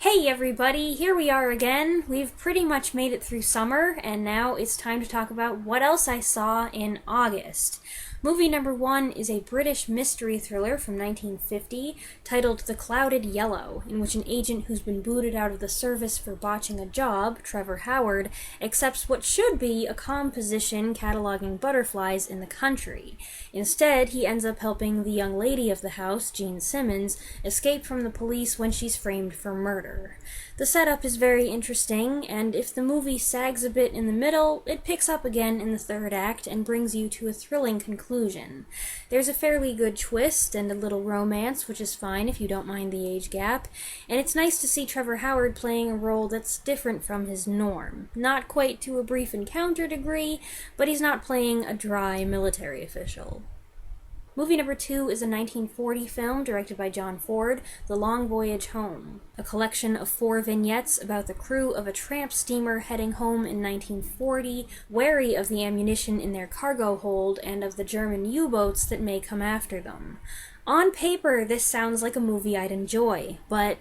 Hey everybody, here we are again. We've pretty much made it through summer, and now it's time to talk about what else I saw in August. Movie number one is a British mystery thriller from 1950 titled The Clouded Yellow, in which an agent who's been booted out of the service for botching a job, Trevor Howard, accepts what should be a calm position cataloging butterflies in the country. Instead, he ends up helping the young lady of the house, Jean Simmons, escape from the police when she's framed for murder. The setup is very interesting, and if the movie sags a bit in the middle, it picks up again in the third act and brings you to a thrilling conclusion. There's a fairly good twist and a little romance, which is fine if you don't mind the age gap, and it's nice to see Trevor Howard playing a role that's different from his norm. Not quite to a brief encounter degree, but he's not playing a dry military official. Movie number two is a 1940 film directed by John Ford, The Long Voyage Home, a collection of 4 vignettes about the crew of a tramp steamer heading home in 1940, wary of the ammunition in their cargo hold and of the German U-boats that may come after them. On paper, this sounds like a movie I'd enjoy, but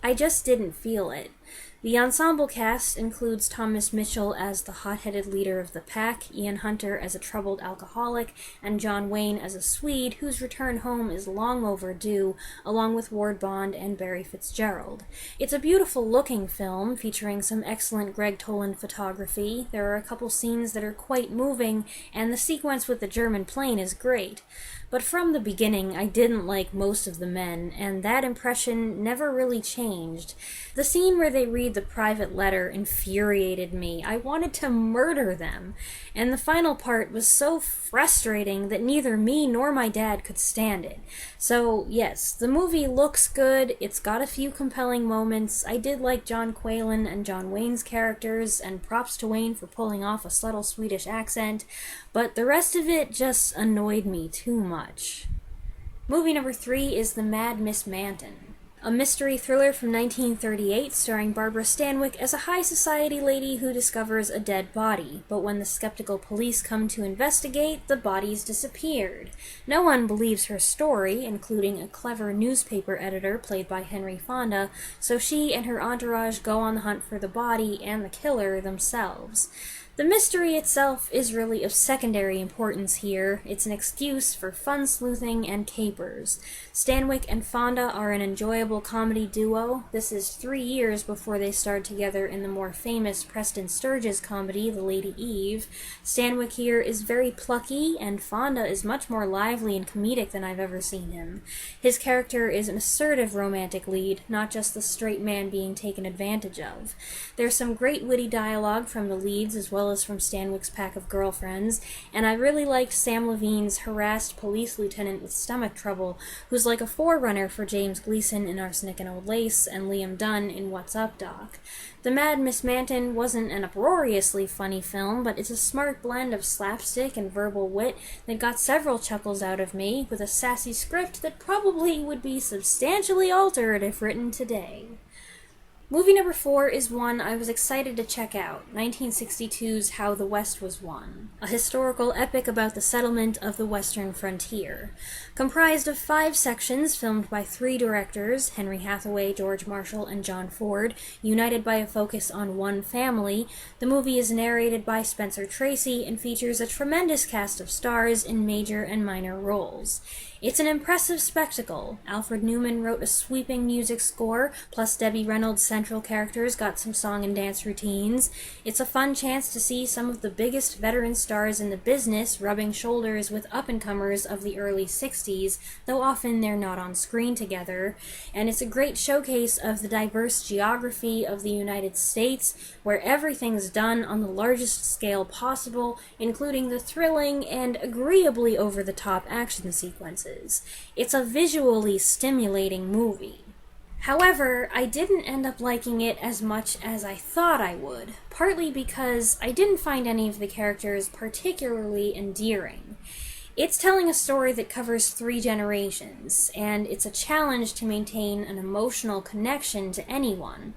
I just didn't feel it. The ensemble cast includes Thomas Mitchell as the hot-headed leader of the pack, Ian Hunter as a troubled alcoholic, and John Wayne as a Swede whose return home is long overdue, along with Ward Bond and Barry Fitzgerald. It's a beautiful-looking film, featuring some excellent Greg Toland photography. There are a couple scenes that are quite moving, and the sequence with the German plane is great. But from the beginning, I didn't like most of the men, and that impression never really changed. The scene where they read the private letter infuriated me. I wanted to murder them. And the final part was so frustrating that neither me nor my dad could stand it. So, yes, the movie looks good, it's got a few compelling moments. I did like John Quaylen and John Wayne's characters, and props to Wayne for pulling off a subtle Swedish accent, but the rest of it just annoyed me too much. Movie number 3 is The Mad Miss Manton, a mystery thriller from 1938 starring Barbara Stanwyck as a high society lady who discovers a dead body, but when the skeptical police come to investigate, the body's disappeared. No one believes her story, including a clever newspaper editor played by Henry Fonda, so she and her entourage go on the hunt for the body and the killer themselves. The mystery itself is really of secondary importance here. It's an excuse for fun sleuthing and capers. Stanwyck and Fonda are an enjoyable comedy duo. This is 3 years before they starred together in the more famous Preston Sturges comedy, The Lady Eve. Stanwyck here is very plucky, and Fonda is much more lively and comedic than I've ever seen him. His character is an assertive romantic lead, not just the straight man being taken advantage of. There's some great witty dialogue from the leads as well as from Stanwyck's pack of girlfriends, and I really liked Sam Levine's harassed police lieutenant with stomach trouble, who's like a forerunner for James Gleason in Arsenic and Old Lace and Liam Dunn in What's Up, Doc. The Mad Miss Manton wasn't an uproariously funny film, but it's a smart blend of slapstick and verbal wit that got several chuckles out of me, with a sassy script that probably would be substantially altered if written today. Movie number 4 is one I was excited to check out, 1962's How the West Was Won, a historical epic about the settlement of the western frontier. Comprised of 5 sections filmed by 3 directors, Henry Hathaway, George Marshall, and John Ford, united by a focus on one family, the movie is narrated by Spencer Tracy and features a tremendous cast of stars in major and minor roles. It's an impressive spectacle. Alfred Newman wrote a sweeping music score, plus Debbie Reynolds' central characters got some song and dance routines. It's a fun chance to see some of the biggest veteran stars in the business rubbing shoulders with up-and-comers of the early 60s, though often they're not on screen together. And it's a great showcase of the diverse geography of the United States, where everything's done on the largest scale possible, including the thrilling and agreeably over-the-top action sequences. It's a visually stimulating movie. However, I didn't end up liking it as much as I thought I would, partly because I didn't find any of the characters particularly endearing. It's telling a story that covers 3 generations, and it's a challenge to maintain an emotional connection to anyone,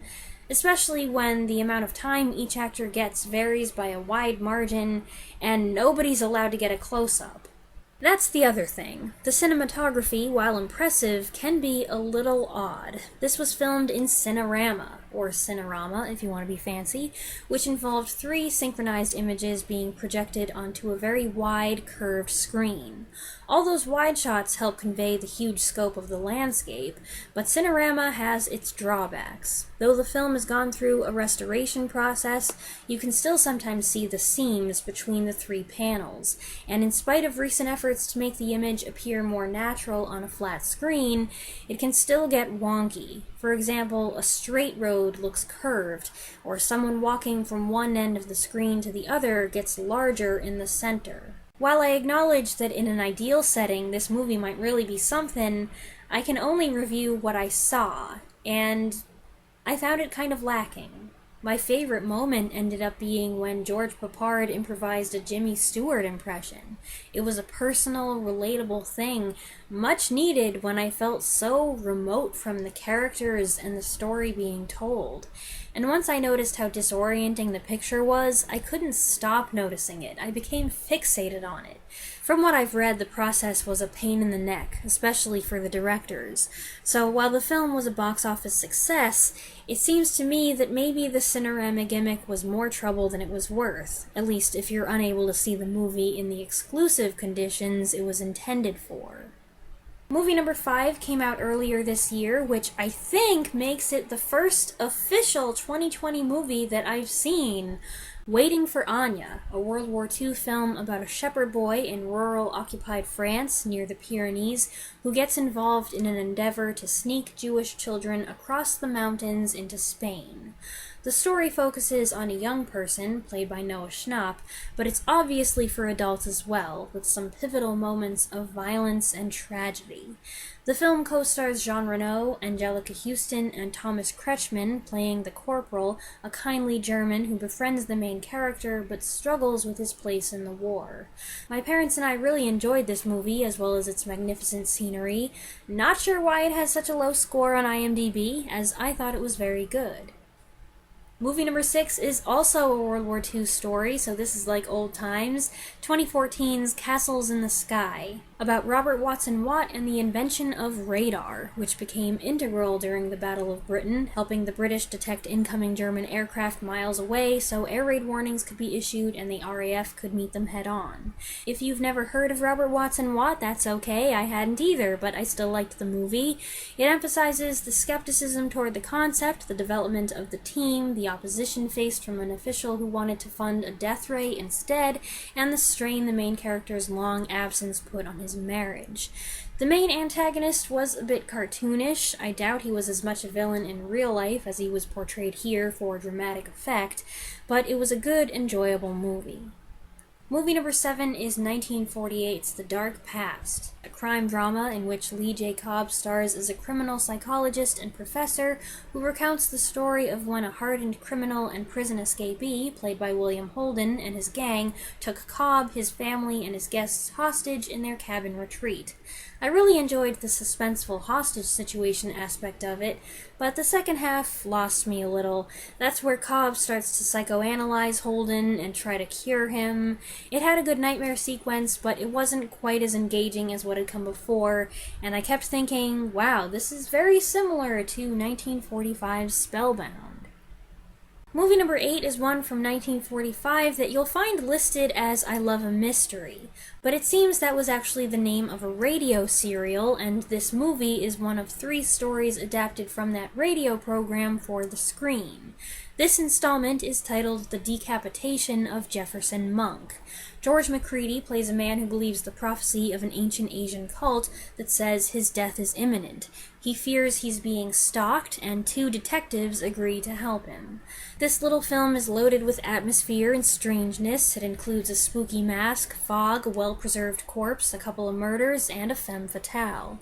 especially when the amount of time each actor gets varies by a wide margin, and nobody's allowed to get a close-up. That's the other thing. The cinematography, while impressive, can be a little odd. This was filmed in Cinerama, or Cinerama if you want to be fancy, which involved 3 synchronized images being projected onto a very wide, curved screen. All those wide shots help convey the huge scope of the landscape, but Cinerama has its drawbacks. Though the film has gone through a restoration process, you can still sometimes see the seams between the 3 panels, and in spite of recent efforts to make the image appear more natural on a flat screen, it can still get wonky. For example, a straight road looks curved, or someone walking from one end of the screen to the other gets larger in the center. While I acknowledge that in an ideal setting this movie might really be something, I can only review what I saw, and I found it kind of lacking. My favorite moment ended up being when George Peppard improvised a Jimmy Stewart impression. It was a personal, relatable thing, much needed when I felt so remote from the characters and the story being told. And once I noticed how disorienting the picture was, I couldn't stop noticing it. I became fixated on it. From what I've read, the process was a pain in the neck, especially for the directors. So while the film was a box office success, it seems to me that maybe the Cinerama gimmick was more trouble than it was worth, at least if you're unable to see the movie in the exclusive conditions it was intended for. Movie number 5 came out earlier this year, which I think makes it the first official 2020 movie that I've seen. Waiting for Anya, a World War II film about a shepherd boy in rural occupied France near the Pyrenees who gets involved in an endeavor to sneak Jewish children across the mountains into Spain. The story focuses on a young person, played by Noah Schnapp, but it's obviously for adults as well, with some pivotal moments of violence and tragedy. The film co-stars Jean Reno, Angelica Houston, and Thomas Kretschmann playing the corporal, a kindly German who befriends the main character but struggles with his place in the war. My parents and I really enjoyed this movie, as well as its magnificent scenery. Not sure why it has such a low score on IMDb, as I thought it was very good. Movie number 6 is also a World War II story, so this is like old times. 2014's Castles in the Sky, about Robert Watson Watt and the invention of radar, which became integral during the Battle of Britain, helping the British detect incoming German aircraft miles away so air raid warnings could be issued and the RAF could meet them head-on. If you've never heard of Robert Watson Watt, that's okay, I hadn't either, but I still liked the movie. It emphasizes the skepticism toward the concept, the development of the team, the opposition faced from an official who wanted to fund a death ray instead, and the strain the main character's long absence put on his marriage. The main antagonist was a bit cartoonish. I doubt he was as much a villain in real life as he was portrayed here for dramatic effect, but it was a good, enjoyable movie. Movie number 7 is 1948's The Dark Past, a crime drama in which Lee J. Cobb stars as a criminal psychologist and professor who recounts the story of when a hardened criminal and prison escapee, played by William Holden, and his gang took Cobb, his family, and his guests hostage in their cabin retreat. I really enjoyed the suspenseful hostage situation aspect of it, but the second half lost me a little. That's where Cobb starts to psychoanalyze Holden and try to cure him. It had a good nightmare sequence, but it wasn't quite as engaging as what had come before, and I kept thinking, wow, this is very similar to 1945's Spellbound. Movie number 8 is one from 1945 that you'll find listed as I Love a Mystery, but it seems that was actually the name of a radio serial, and this movie is one of 3 stories adapted from that radio program for the screen. This installment is titled The Decapitation of Jefferson Monk. George McCready plays a man who believes the prophecy of an ancient Asian cult that says his death is imminent. He fears he's being stalked, and 2 detectives agree to help him. This little film is loaded with atmosphere and strangeness. It includes a spooky mask, fog, a well-preserved corpse, a couple of murders, and a femme fatale.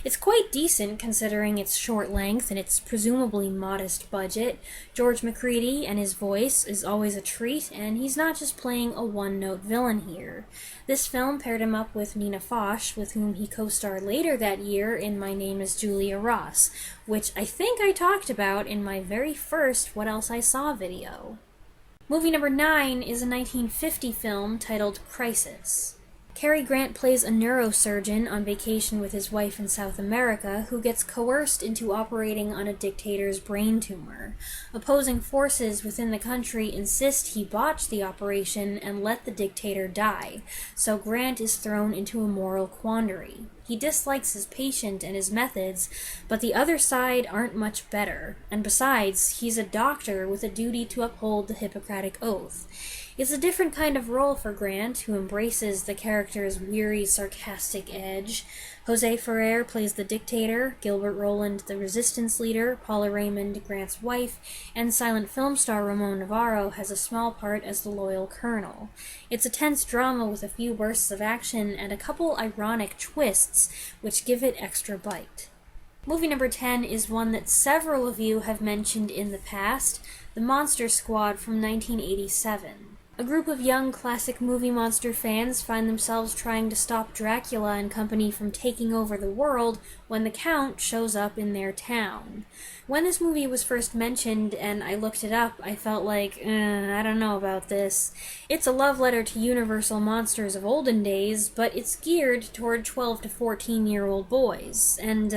It's quite decent considering its short length and its presumably modest budget. George McCready and his voice is always a treat, and he's not just playing a one-note villain here. This film paired him up with Nina Foch, with whom he co-starred later that year in My Name is Julia Ross, which I think I talked about in my very first What Else I Saw video. Movie number 9 is a 1950 film titled Crisis. Cary Grant plays a neurosurgeon on vacation with his wife in South America who gets coerced into operating on a dictator's brain tumor. Opposing forces within the country insist he botch the operation and let the dictator die, so Grant is thrown into a moral quandary. He dislikes his patient and his methods, but the other side aren't much better, and besides, he's a doctor with a duty to uphold the Hippocratic Oath. It's a different kind of role for Grant, who embraces the character's weary, sarcastic edge. Jose Ferrer plays the dictator, Gilbert Roland the resistance leader, Paula Raymond, Grant's wife, and silent film star Ramon Navarro has a small part as the loyal colonel. It's a tense drama with a few bursts of action and a couple ironic twists, which give it extra bite. Movie number 10 is one that several of you have mentioned in the past, The Monster Squad from 1987. A group of young classic movie monster fans find themselves trying to stop Dracula and company from taking over the world when the Count shows up in their town. When this movie was first mentioned and I looked it up, I felt like, I don't know about this. It's a love letter to Universal monsters of olden days, but it's geared toward 12 to 14-year-old boys, and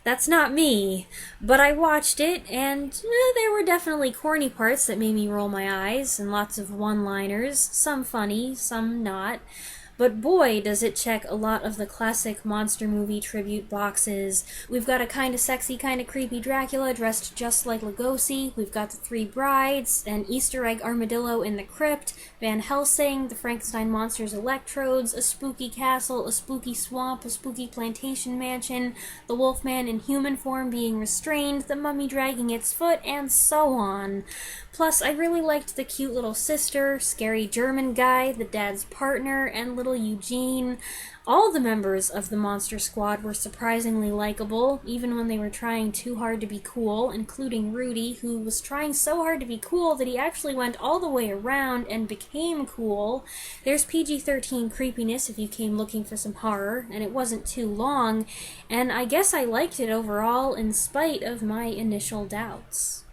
that's not me, but I watched it, and there were definitely corny parts that made me roll my eyes, and lots of one-liners, some funny, some not. But boy, does it check a lot of the classic monster movie tribute boxes. We've got a kinda sexy, kinda creepy Dracula dressed just like Lugosi, we've got the three brides, an Easter egg armadillo in the crypt, Van Helsing, the Frankenstein monster's electrodes, a spooky castle, a spooky swamp, a spooky plantation mansion, the Wolfman in human form being restrained, the mummy dragging its foot, and so on. Plus, I really liked the cute little sister, scary German guy, the dad's partner, and little Eugene. All the members of the Monster Squad were surprisingly likable, even when they were trying too hard to be cool, including Rudy, who was trying so hard to be cool that he actually went all the way around and became cool. There's PG-13 creepiness if you came looking for some horror, and it wasn't too long, and I guess I liked it overall in spite of my initial doubts.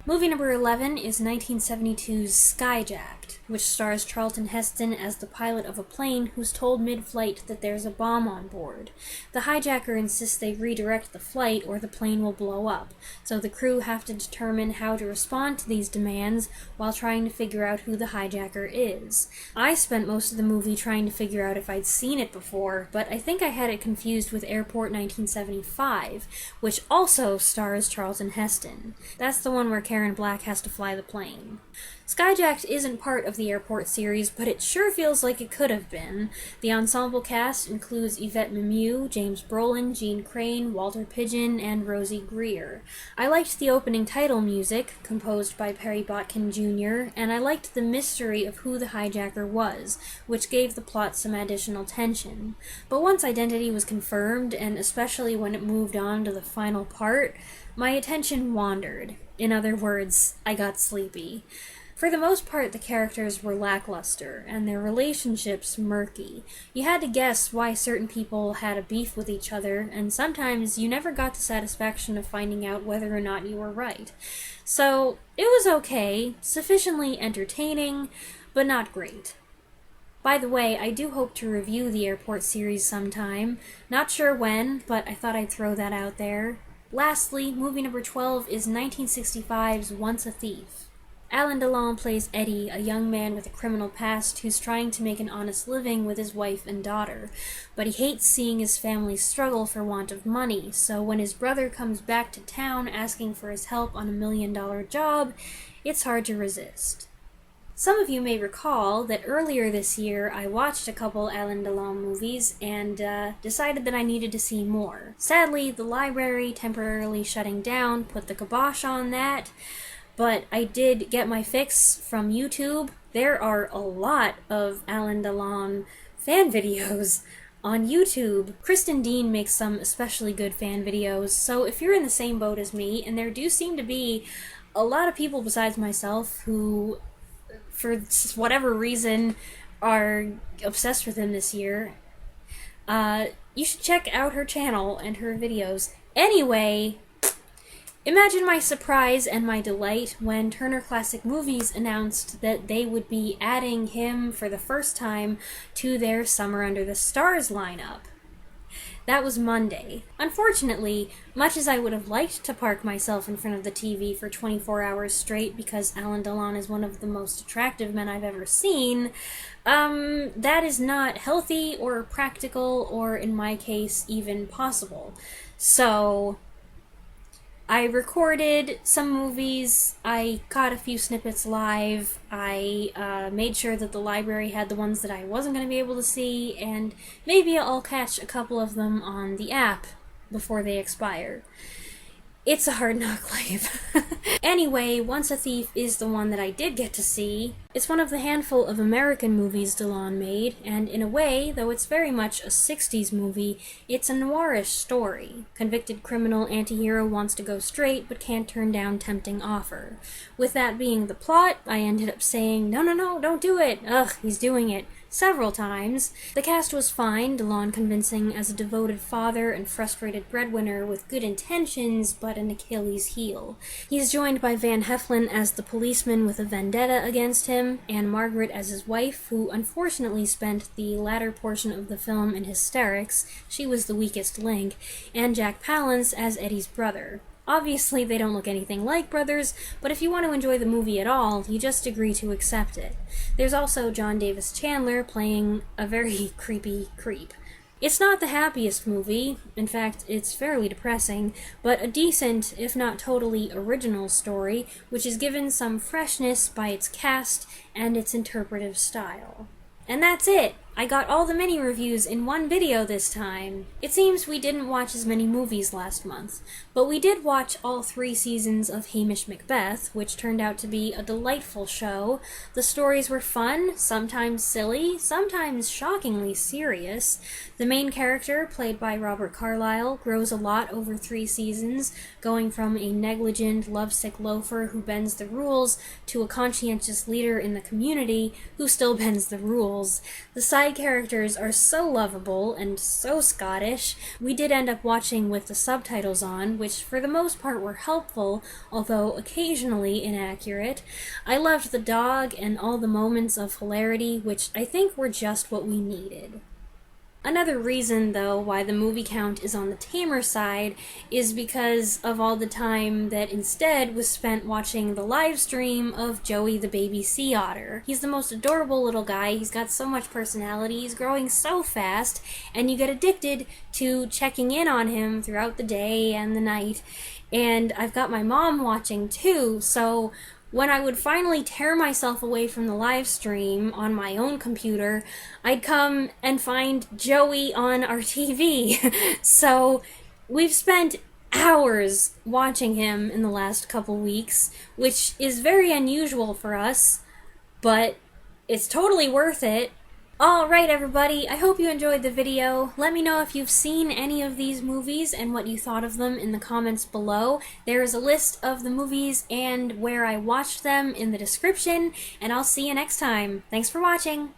Movie number 11 is 1972's Skyjacked, which stars Charlton Heston as the pilot of a plane who's told mid-flight that there's a bomb on board. The hijacker insists they redirect the flight or the plane will blow up, so the crew have to determine how to respond to these demands while trying to figure out who the hijacker is. I spent most of the movie trying to figure out if I'd seen it before, but I think I had it confused with Airport 1975, which also stars Charlton Heston. That's the one where Karen Black has to fly the plane. Skyjacked isn't part of the Airport series, but it sure feels like it could have been. The ensemble cast includes Yvette Mimieux, James Brolin, Gene Crane, Walter Pidgeon, and Rosie Greer. I liked the opening title music, composed by Perry Botkin Jr., and I liked the mystery of who the hijacker was, which gave the plot some additional tension. But once identity was confirmed, and especially when it moved on to the final part, my attention wandered. In other words, I got sleepy. For the most part, the characters were lackluster, and their relationships murky. You had to guess why certain people had a beef with each other, and sometimes you never got the satisfaction of finding out whether or not you were right. So, it was okay, sufficiently entertaining, but not great. By the way, I do hope to review the Airport series sometime. Not sure when, but I thought I'd throw that out there. Lastly, movie number 12 is 1965's Once a Thief. Alain Delon plays Eddie, a young man with a criminal past who's trying to make an honest living with his wife and daughter. But he hates seeing his family struggle for want of money, so when his brother comes back to town asking for his help on $1 million job, it's hard to resist. Some of you may recall that earlier this year I watched a couple Alain Delon movies and decided that I needed to see more. Sadly, the library temporarily shutting down put the kibosh on that, but I did get my fix from YouTube. There are a lot of Alain Delon fan videos on YouTube. Kristen Dean makes some especially good fan videos, so if you're in the same boat as me, and there do seem to be a lot of people besides myself who, for whatever reason, are obsessed with him this year, you should check out her channel and her videos. Anyway, Imagine my surprise and my delight when Turner Classic Movies announced that they would be adding him for the first time to their Summer Under the Stars lineup. That was Monday. Unfortunately, much as I would have liked to park myself in front of the TV for 24 hours straight because Alain Delon is one of the most attractive men I've ever seen, that is not healthy or practical or, in my case, even possible. So I recorded some movies, I caught a few snippets live, I made sure that the library had the ones that I wasn't going to be able to see, and maybe I'll catch a couple of them on the app before they expire. It's a hard knock life. Anyway, Once a Thief is the one that I did get to see. It's one of the handful of American movies Delon made, and in a way, though it's very much a 60s movie, it's a noirish story. Convicted criminal anti-hero wants to go straight, but can't turn down tempting offer. With that being the plot, I ended up saying, no, don't do it! Ugh, he's doing it. Several times. The cast was fine, Delon convincing as a devoted father and frustrated breadwinner with good intentions, but an Achilles heel. He's joined by Van Heflin as the policeman with a vendetta against him, and Margaret as his wife, who unfortunately spent the latter portion of the film in hysterics, she was the weakest link, and Jack Palance as Eddie's brother. Obviously, they don't look anything like brothers, but if you want to enjoy the movie at all, you just agree to accept it. There's also John Davis Chandler playing a very creepy creep. It's not the happiest movie, in fact, it's fairly depressing, but a decent, if not totally original story, which is given some freshness by its cast and its interpretive style. And that's it! I got all the mini-reviews in one video this time. It seems we didn't watch as many movies last month, but we did watch all 3 seasons of Hamish Macbeth, which turned out to be a delightful show. The stories were fun, sometimes silly, sometimes shockingly serious. The main character, played by Robert Carlyle, grows a lot over 3 seasons, going from a negligent, lovesick loafer who bends the rules to a conscientious leader in the community who still bends the rules. The side characters are so lovable and so Scottish. We did end up watching with the subtitles on, which for the most part were helpful, although occasionally inaccurate. I loved the dog and all the moments of hilarity, which I think were just what we needed. Another reason, though, why the movie count is on the tamer side is because of all the time that instead was spent watching the live stream of Joey the baby sea otter. He's the most adorable little guy, he's got so much personality, he's growing so fast, and you get addicted to checking in on him throughout the day and the night. And I've got my mom watching too, so when I would finally tear myself away from the live stream on my own computer, I'd come and find Joey on our TV. So we've spent hours watching him in the last couple weeks, which is very unusual for us, but it's totally worth it. Alright everybody, I hope you enjoyed the video. Let me know if you've seen any of these movies and what you thought of them in the comments below. There is a list of the movies and where I watched them in the description, and I'll see you next time. Thanks for watching!